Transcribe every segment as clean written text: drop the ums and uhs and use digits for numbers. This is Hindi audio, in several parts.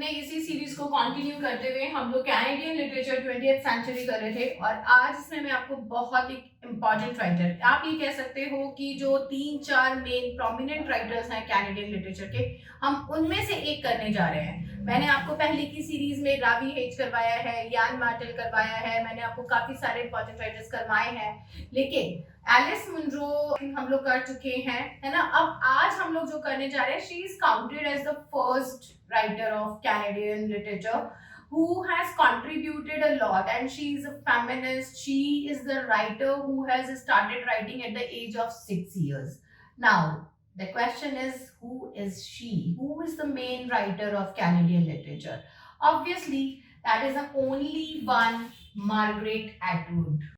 अपने इसी सीरीज को कंटिन्यू करते हुए हम लोग कैनेडियन लिटरेचर 20th सेंचुरी कर रहे थे और आज इसमें मैं आपको बहुत ही इंपॉर्टेंट राइटर, आप ये कह सकते हो कि जो 3-4 मेन प्रोमिनेंट राइटर्स हैं कैनेडियन लिटरेचर के, हम उनमें से एक करने जा रहे हैं। मैंने आपको पहले की सीरीज में रावी हेज करवाया है, यान मार्टेल करवाया है, मैंने आपको काफी सारे इंपॉर्टेंट राइटर्स करवाए हैं, लेकिन एलिस मुनरो हम लोग कर चुके हैं, है ना। अब आज हम लोग जो करने जा रहे हैं, she is counted as the first writer of Canadian literature who has contributed a lot, and she is a feminist. She is the writer who has started writing at the age of 6 years. Now the question is, who is she? Who is the main writer of Canadian literature? Obviously that is the only one, Margaret Atwood.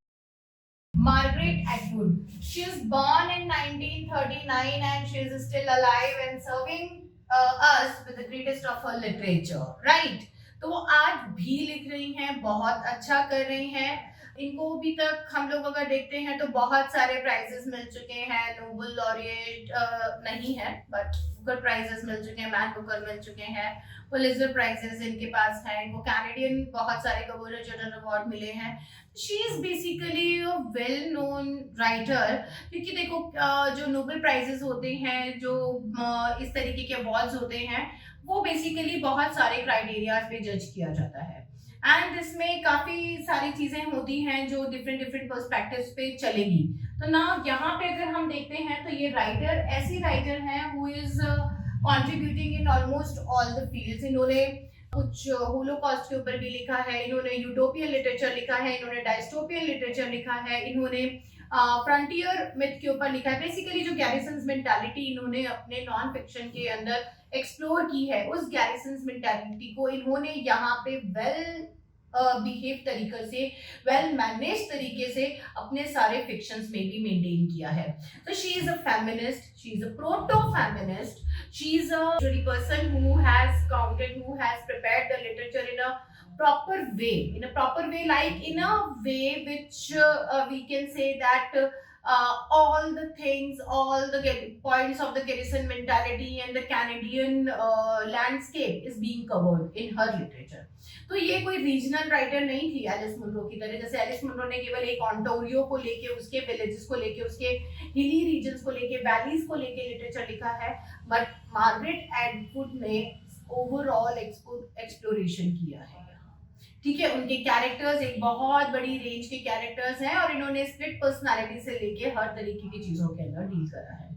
Margaret Atwood. She was born in 1939 and she is still alive and serving us with the greatest of her literature, right? तो वो आज भी लिख रही हैं, बहुत अच्छा कर रही हैं। इनको अभी तक हम लोग अगर देखते हैं तो बहुत सारे प्राइजेस मिल चुके हैं, नोबल लॉरिएट नहीं है बट बुकर प्राइजेस मिल चुके हैं, मैन बुकर मिल चुके हैं, पुलित्जर प्राइजेस इनके पास हैं, इनको कैनेडियन बहुत सारे गवर्नर जनरल अवार्ड मिले हैं। She is basically a well known writer, क्योंकि देखो जो नोबल प्राइजेस होते हैं, जो इस तरीके के अवार्ड्स होते हैं, वो बेसिकली बहुत सारे क्राइटेरियाज पे जज किया जाता है एंड इसमें काफी सारी चीजें होती हैं जो डिफरेंट डिफरेंट पर्सपेक्टिव्स पे चलेगी। तो ना यहाँ पे अगर हम देखते हैं तो ये राइटर ऐसी राइटर हैं who is contributing in almost all the fields. इन्होंने कुछ होलोकॉस्ट के ऊपर भी लिखा है, इन्होंने यूटोपियन लिटरेचर लिखा है, इन्होंने डायस्टोपियन लिटरेचर लिखा है, इन्होंने फ्रंटियर मिथ के ऊपर लिखा है। बेसिकली जो गैरिसन्स मेंटालिटी इन्होंने अपने नॉन फिक्शन के अंदर एक्सप्लोर की है, उस गैरिसन्स मेंटालिटी को इन्होंने यहाँ पे वेल बिहेव तरीके से, वेल मैनेज तरीके से अपने सारे फिक्शंस में भी मेंटेन किया है। तो she is a feminist, she is a proto feminist, she is a person who has counted, who has prepared the literature in a proper way, like in a way which we can say that all the things, all the points of the garrison mentality and the Canadian landscape is being covered in her literature. तो ये कोई रीजनल राइटर नहीं थी एलिस मुनरो की तरह। जैसे एलिस मुनरो ने केवल एक ओंटारियो को लेके, उसके विलेजेस को लेके, उसके हिली रीजन्स को लेके, वैलीज को लेके लिटरेचर लिखा है, बट मार्गरेट एटवुड ने ओवरऑल एक्सप्लोरेशन किया है। ठीक है, उनके कैरेक्टर्स एक बहुत बड़ी रेंज के कैरेक्टर्स हैं और इन्होंने स्प्लिट पर्सनालिटी से लेके हर तरीके की चीजों के अंदर डील करा है।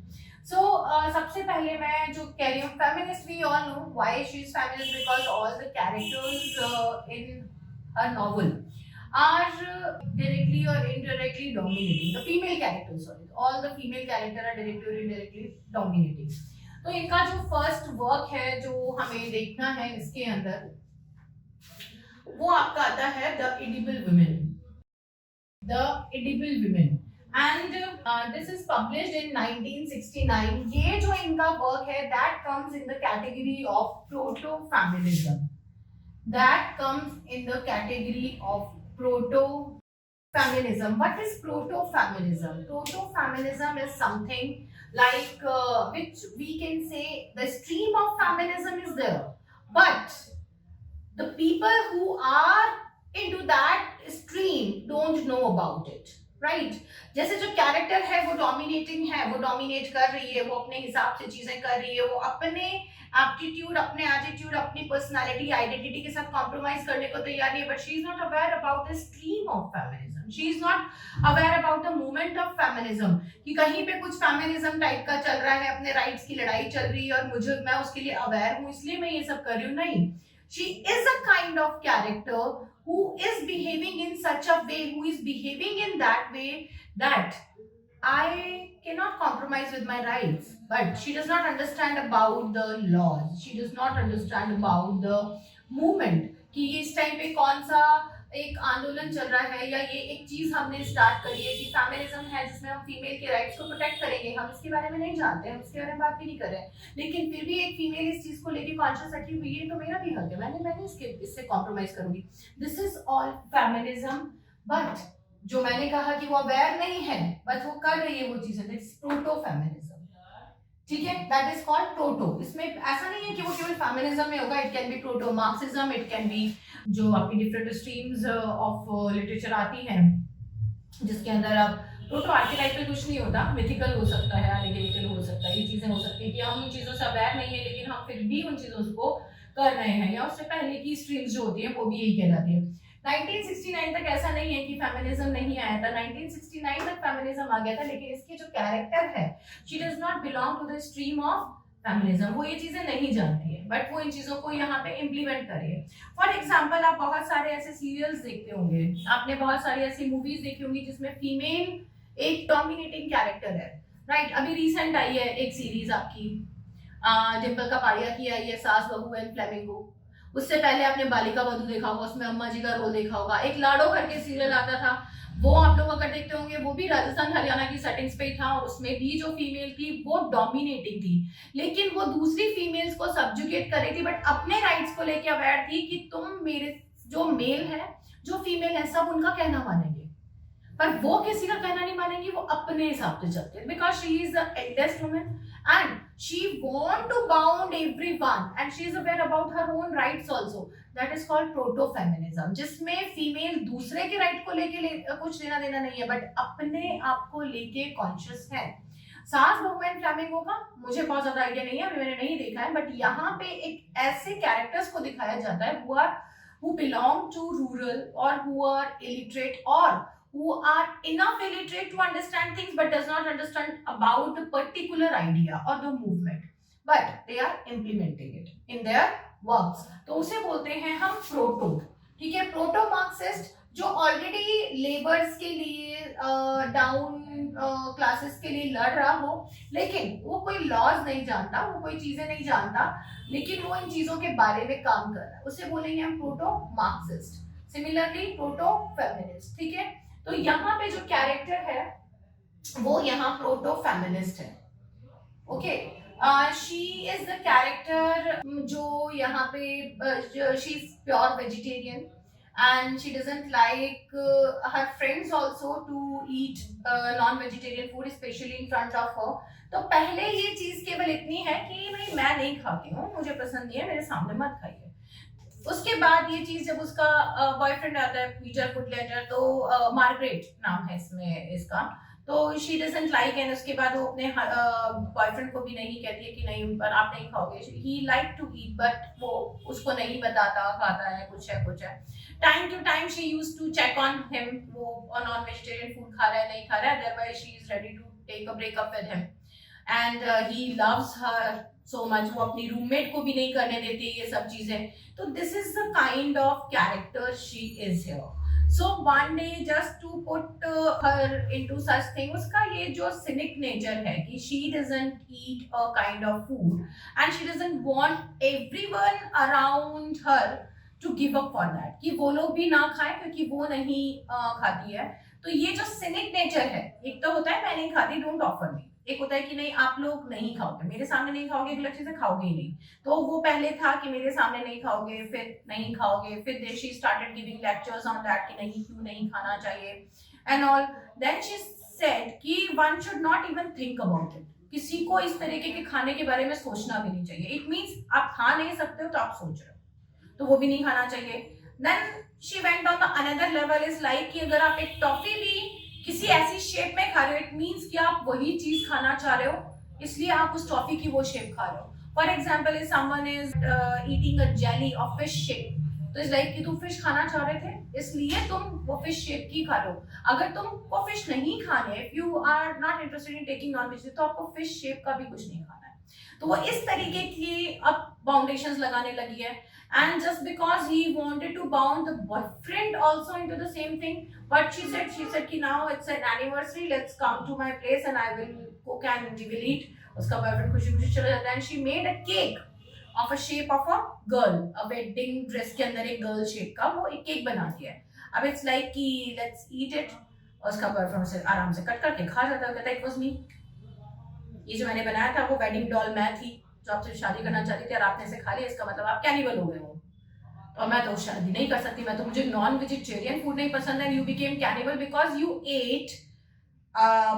सबसे पहले मैं जो कह रही हूँ, feminist, we all know why she is feminist, because all the characters in her novel are directly or indirectly dominating the female characters. Sorry, all the female character are directly or indirectly dominating. तो इनका जो फर्स्ट वर्क है जो हमें देखना है इसके अंदर, वो आपका आता है the edible women. The edible women and this is published in 1969। ये जो इनका वर्क है that comes in the category of proto feminism, that comes in the category of proto feminism. What is proto-feminism? Proto-feminism is something like which we can say the stream of feminism is there, but the people who are into that stream don't know about it, right? जैसे जो कैरेक्टर है वो डोमिनेटिंग है, वो डोमिनेट कर रही है, वो अपने हिसाब से चीजें कर रही है, वो अपने एप्टीट्यूड, अपने एटीट्यूड, अपनी पर्सनालिटी, आइडेंटिटी के साथ कॉम्प्रोमाइज करने को तैयार नहीं है, but she is not aware about the stream of feminism, she is not aware about the movement of feminism, कि कहीं पे कुछ फेमिनिज्म टाइप का चल रहा है, अपने राइट्स की लड़ाई चल रही है और मैं उसके लिए अवेयर हूँ इसलिए मैं ये सब कर रही हूँ। नहीं, she is a kind of character who is behaving in such a way, who is behaving in that way that I cannot compromise with my rights, but she does not understand about the laws, she does not understand about the movement कि इस टाइम पे कौन सा एक आंदोलन चल रहा है, या ये एक चीज हमने स्टार्ट करी है कि फेमिनिज्म है जिसमें हम फीमेल के राइट्स को प्रोटेक्ट करेंगे। हम इसके बारे में नहीं जानते, हम इसके बारे में बात भी नहीं कर रहे हैं, लेकिन फिर भी एक फीमेल इस चीज को लेके कॉन्शियस रखी हुई है, तो मेरा भी हक है, मैंने इससे कॉम्प्रोमाइज करूंगी। This is all feminism, but जो मैंने कहा कि वो अवेयर नहीं है, बट वो कर रही है वो चीजें, दिस प्रोटो फेमिनिज्म। ठीक है, दैट इज कॉल्ड प्रोटो। इसमें ऐसा नहीं है कि वो केवल फेमिनिज्म में होगा, it can be proto Marxism, it can be जो आपकी डिफरेंट स्ट्रीम्स ऑफ लिटरेचर आती हैं जिसके अंदर आप प्रोटो आर्किटाइपल कुछ नहीं होता, मिथिकल हो सकता है, एलिगेटिकल हो सकता है, ये चीजें हो सकती है कि हम उन चीजों से अवेयर नहीं है लेकिन हम फिर भी उन चीजों को कर रहे हैं, या उससे पहले की स्ट्रीम्स जो होती है वो भी यही कहलाती है। 1969 तक ऐसा नहीं है कि फेमिनिज्म नहीं आया था, 1969 तक फेमिनिज्म आ गया था, लेकिन इसकी जो कैरेक्टर है, she does not belong to the stream of feminism, वो ये चीजें नहीं जानती है, बट वो इन चीजों को यहाँ पे इम्प्लीमेंट करिए। फॉर एग्जाम्पल, आप बहुत सारे ऐसे सीरियल्स देखते होंगे, आपने बहुत सारी ऐसी मूवीज देखी होंगी जिसमें फीमेल एक डोमिनेटिंग कैरेक्टर है, राइट। अभी रिसेंट आई है एक सीरीज आपकी डिम्पल कपाड़िया की आई है, सास बहू एंड फ्लेमिंगो। उससे पहले आपने बालिका वधू देखा होगा, उसमें अम्मा जी का रोल देखा होगा। एक लाडो करके सीरियल आता था, वो आप लोग अगर देखते होंगे, वो भी राजस्थान हरियाणा की सेटिंग्स पे था, और उसमें भी जो फीमेल थी वो डोमिनेटिंग थी, लेकिन वो दूसरी फीमेल्स को सब्जुगेट कर रही थी, बट अपने राइट्स को लेके अवेयर थी कि तुम मेरे जो मेल है, जो फीमेल है, सब उनका कहना मानेंगे, पर वो किसी का कहना नहीं मानेंगी, वो अपने हिसाब से चलते हैं, because she is the eldest woman and she want to bound everyone and she is aware about her own rights also. That is called proto feminism, जिसमें फीमेल दूसरे के राइट को लेके कुछ लेना देना नहीं है, बट अपने आप को लेके कॉन्शियस है। सास बहू एंड फ्लेमिंगो का मुझे बहुत ज्यादा आइडिया नहीं है, अभी मैंने नहीं देखा है, बट यहाँ पे एक ऐसे कैरेक्टर्स को दिखाया जाता है who belong to rural or who are illiterate or who are enough illiterate to understand things but does not understand about the particular idea or the movement, but they are implementing it in their works, तो उसे बोलते हैं हम प्रोटो। ठीक है, प्रोटो मार्क्सिस्ट जो ऑलरेडी लेबर्स के लिए डाउन क्लासेस के लिए लड़ रहा हो, लेकिन वो कोई लॉज नहीं जानता, वो कोई चीजें नहीं जानता, लेकिन वो इन चीजों के बारे में काम कर रहा है, उसे बोलेंगे हम proto Marxist. Similarly proto feminist. ठीक है, तो यहाँ पे जो कैरेक्टर है वो यहाँ प्रोटो फेमिनिस्ट है। Okay, she is the character जो यहाँ पे she is pure vegetarian and she doesn't like her friends also to eat non-vegetarian food especially in front of her। तो पहले ये चीज केवल इतनी है कि भाई मैं नहीं खाती हूँ, मुझे पसंद नहीं है, मेरे सामने मत खाइए। उसके बाद ये चीज जब उसका बॉयफ्रेंड आता है पीटर फुटलेटर, तो मार्गरेट नाम है इसमें इसका, तो शी डजंट लाइक, एंड उसके बाद वो अपने बॉयफ्रेंड को भी नहीं कहती है कि नहीं पर आप नहीं खाओगे, ही लाइक टू ईट, बट वो उसको नहीं बताता, खाता है कुछ है कुछ है। Time to time she used to check on him, वो नॉन वेजिटेरियन फूड खा रहा है नहीं खा रहा है, otherwise she is ready to take a breakup with him, and he loves her so much, वो अपनी रूममेट को भी नहीं करने देती ये सब चीजें। तो this is the kind of character she is here. So one day just to put her into such thing, उसका ये जो cynic nature है कि she doesn't eat a kind of food and she doesn't want everyone around her to give up for that, कि वो लोग भी ना खाएं क्योंकि वो नहीं खाती है। तो ये जो cynic nature है, एक तो होता है मैं नहीं खाती don't offer me, एक होता है कि नहीं आप लोग नहीं खाओगे, मेरे सामने नहीं खाओगे, एक लक्ष्य से खाओगे ही नहीं। तो वो पहले था कि मेरे सामने नहीं खाओगे, फिर नहीं खाओगे, फिर she started giving lectures on that कि नहीं क्यों नहीं खाना चाहिए and all. Then she said कि one should not even think about it, किसी को इस तरीके के खाने के बारे में सोचना भी नहीं चाहिए। इट मीन्स आप खा नहीं सकते हो तो आप सोच रहे हो, तो वो भी नहीं खाना चाहिए। Then she went on the another level is like कि अगर आप एक टॉफी भी किसी ऐसी शेप में खा रहे हो, इट मीन्स कि आप वही चीज खाना चाह रहे हो, इसलिए आप उस टॉफी की वो शेप खा रहे हो। For example if someone is eating a jelly of fish shape, तो इज लाइक कि तुम फिश खाना चाह रहे थे इसलिए तुम वो फिश शेप की खा रहे हो। अगर तुमको फिश नहीं खाने, if you are not interested in taking non veg, तो आपको फिश शेप का भी कुछ नहीं खाना है। तो वो इस तरीके की अब बाउंडेशंस लगाने लगी है, and just because he wanted to bound the boyfriend also into the same thing, but she said कि now it's an anniversary, let's come to my place and I will cook and we will eat। उसका boyfriend खुशी खुशी चला जाता है, and she made a cake of a shape of a girl, a wedding dress के अंदर एक गर्ल शेप का वो एक केक बनाती है। अब it's like कि let's eat it, और उसका boyfriend उसे आराम से कट करके खा जाता है, कहता है it was me, ये जो मैंने बनाया था वो वेडिंग डॉल मैं थी जो आपसे शादी करना चाहती थी और आपने इसे खा लिया, इसका मतलब आप कैनिबल हो गए हो, और मैं तो शादी नहीं कर सकती, मैं तो मुझे नॉन वेजिटेरियन फूड नहीं पसंद है। You became cannibal because you ate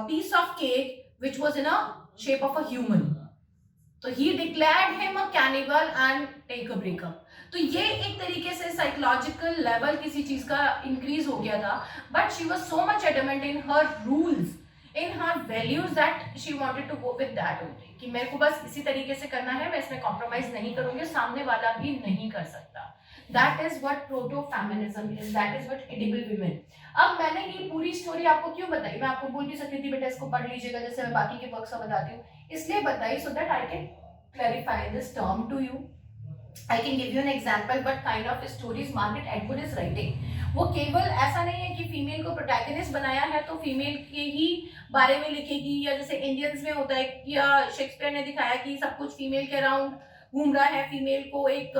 piece of cake which was in a shape of a human. तो he declared him a cannibal and take a breakup. तो ये एक तरीके से साइकोलॉजिकल लेवल किसी चीज का इंक्रीज हो गया था, but she was so much adamant in her rules, in her values, that she wanted to go with that only, कि मेरे को बस इसी तरीके से करना है, मैं इसमें कॉम्प्रोमाइज नहीं करूंगी, सामने वाला भी नहीं कर सकता। That is what proto feminism is, that is what edible women. अब मैंने ये पूरी स्टोरी आपको क्यों बताई, मैं आपको बोल भी सकती थी बेटा इसको पढ़ लीजिएगा जैसे मैं बाकी के वर्क्स बताती हूँ, इसलिए बताई so that I can clarify this term to you. I can give you an example what kind of stories Margaret Atwood is writing. वो केवल ऐसा नहीं है कि फीमेल को प्रोटैगनिस्ट बनाया है तो फीमेल के ही बारे में लिखेगी, या जैसे इंडियंस में होता है या शेक्सपियर ने दिखाया कि सब कुछ फीमेल के अराउंड घूम रहा है, फीमेल को एक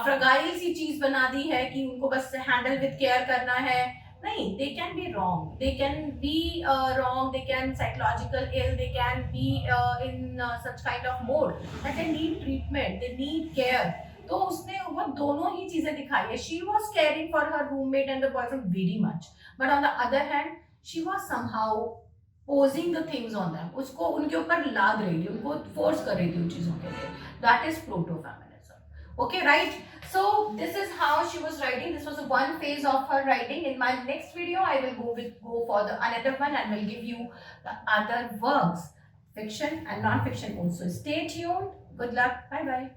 फ्रगाइल सी चीज बना दी है कि उनको बस हैंडल विद केयर करना है। नहीं, they can be wrong, they can be wrong, they can psychological ill, they can be in such kind of mode that they need treatment, they need care. तो उसने वो दोनों ही चीजें दिखाई है। she was caring for her roommate and the boyfriend very much, but on the other hand she was somehow posing the things on them, उसको उनके ऊपर लाद रही थी, उनको फोर्स कर रही थी उन चीजों के लिए। that is proto feminism. Okay, right? So this is how she was writing. This was one phase of her writing. In my next video I will go for the another one and will give you the other works, fiction and non-fiction also. Stay tuned. Good luck. Bye bye.